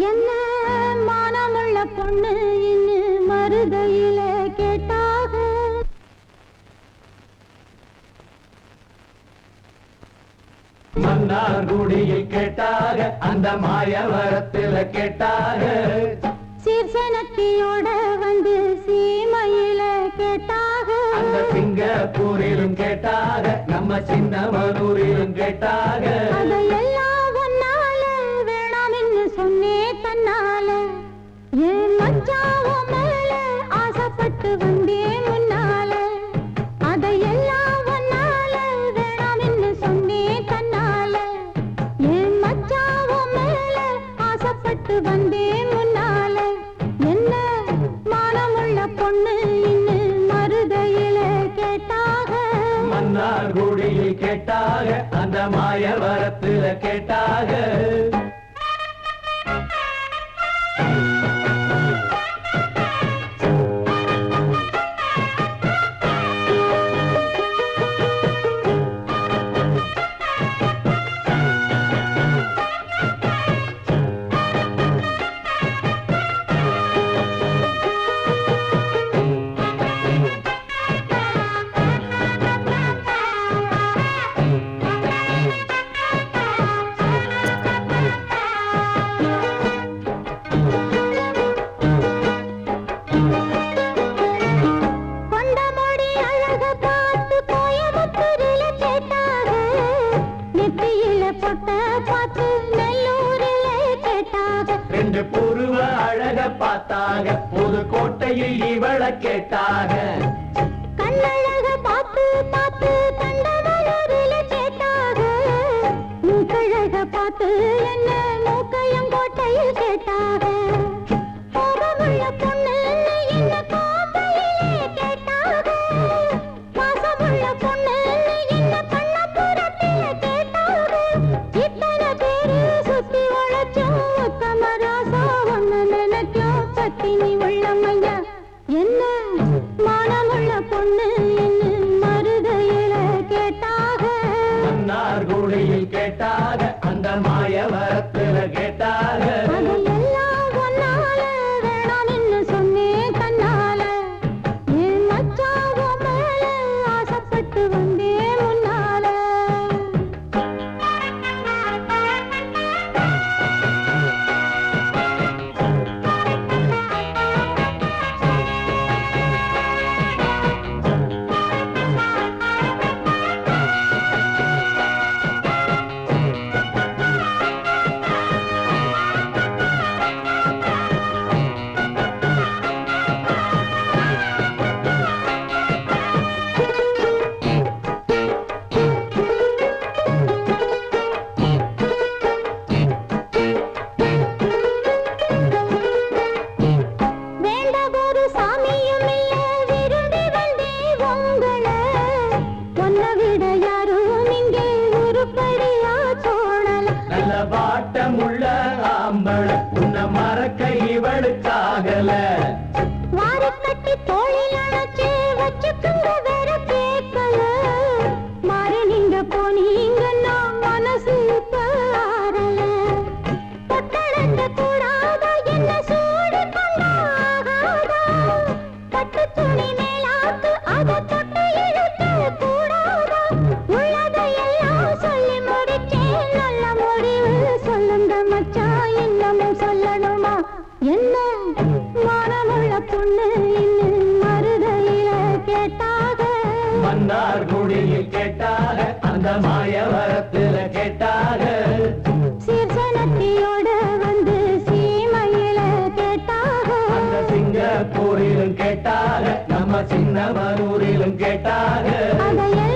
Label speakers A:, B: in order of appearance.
A: என்ன மானமுள்ள பொண்ணு இன்னு மருதையில கேட்டாக.
B: மன்னார்குடியில் கேட்டாக, அந்த மாயவரத்தில் கேட்டாக.
A: சீர்சனத்தியோட வந்து சீமையில கேட்டாக.
B: அந்த சிங்கப்பூரிலும் கேட்டாக, நம்ம சின்னமனூரிலும் கேட்டாக.
A: அதையெல்லாம் ஒன்னால வேணாம் என்று சொன்னே தன்னால. ஏன் மச்சாவோ மேல ஆசைப்பட்டு வந்தே முன்னால. அதையெல்லாம் ஒன்னால வேணாம் என்று சொன்னே தன்னால. ஏன் மச்சாவோ மேல ஆசைப்பட்டு வந்தே முன்னால. என்ன மானமுள்ள பொண்ணு இன்னு மருதையில கேட்டாக.
B: மன்னார்குடியில் கேட்டாக, அந்த மாயவரத்தில் கேட்டாக. ரெண்டு புருவ அழக பார்த்தாக, புதுக்கோட்டையில் இவள கேட்டாக.
A: கண்ணழக பார்த்து பார்த்து கண்டமலூரில கேட்டாக. மூக்கழக பார்த்து என்ன மூக்கையங்கோட்டையில் கேட்டாக. கோபமுள்ள பொண்ணு என்ன கோப்பையிலே கேட்டாக. பாசமுள்ள பொண்ணு என்ன பண்ணப்புறத்தில கேட்டாக. இத்தனை பேரு சுத்தி உழைச்சோம் கமராசா ஒன்னு நினைக்கும் சத்தினி உள்ளமையா. என்ன மானமுள்ள பொண்ணு இன்னு மருதையில கேட்டாக.
B: மன்னார்குடியில் கேட்டாக, அந்த மாயவரத்தில் கேட்டாக.
A: அதையெல்லாம் ஒன்னால வேணாம் என்று சொன்னே தன்னால. என் மச்சாவோ மேல ஆசைப்பட்டு வந்தே முன்னால. வேண்டதொரு சாமியும் இல்ல விரும்பி வந்தே உங்களை. ஒன்ன விட யாரும் இங்கே உருப்படியா தோணல.
B: நல்ல வாட்டமுள்ள ஆம்பள, உன்னை மறக்க இவளுக்காகல.
A: வாரக்கட்டி தோளில் அணைச்சு வச்சுக்குங்க வேற கேட்கல. மாறி நீங்க போனீங்கன்னா மனசு பாரல. பொட்டழந்த கூடாத என்ன சூடு கொண்டாகாதா. பட்டு துணி மேலாக்கு அதை தொட்டு இழுக்க கூடாதா. உள்ளதையெல்லாம் சொல்லி முடிச்சேன் நல்ல முடிவு சொல்லுங்க மச்சான். இன்னமும் சொல்லணுமா என்ன மானமுள்ள பொண்ணு இன்னு மருதையில கேட்டாக.
B: மன்னார்குடியில் கேட்டாக, அந்த மாயவரத்தில் கேட்டாக.
A: சீர்சனத்தியோட வந்து சீமையில கேட்டாக.
B: அந்த சிங்கப்பூரிலும் கேட்டாக, நம்ம சின்னமனூரிலும் கேட்டாக.
A: அதையெல்லாம்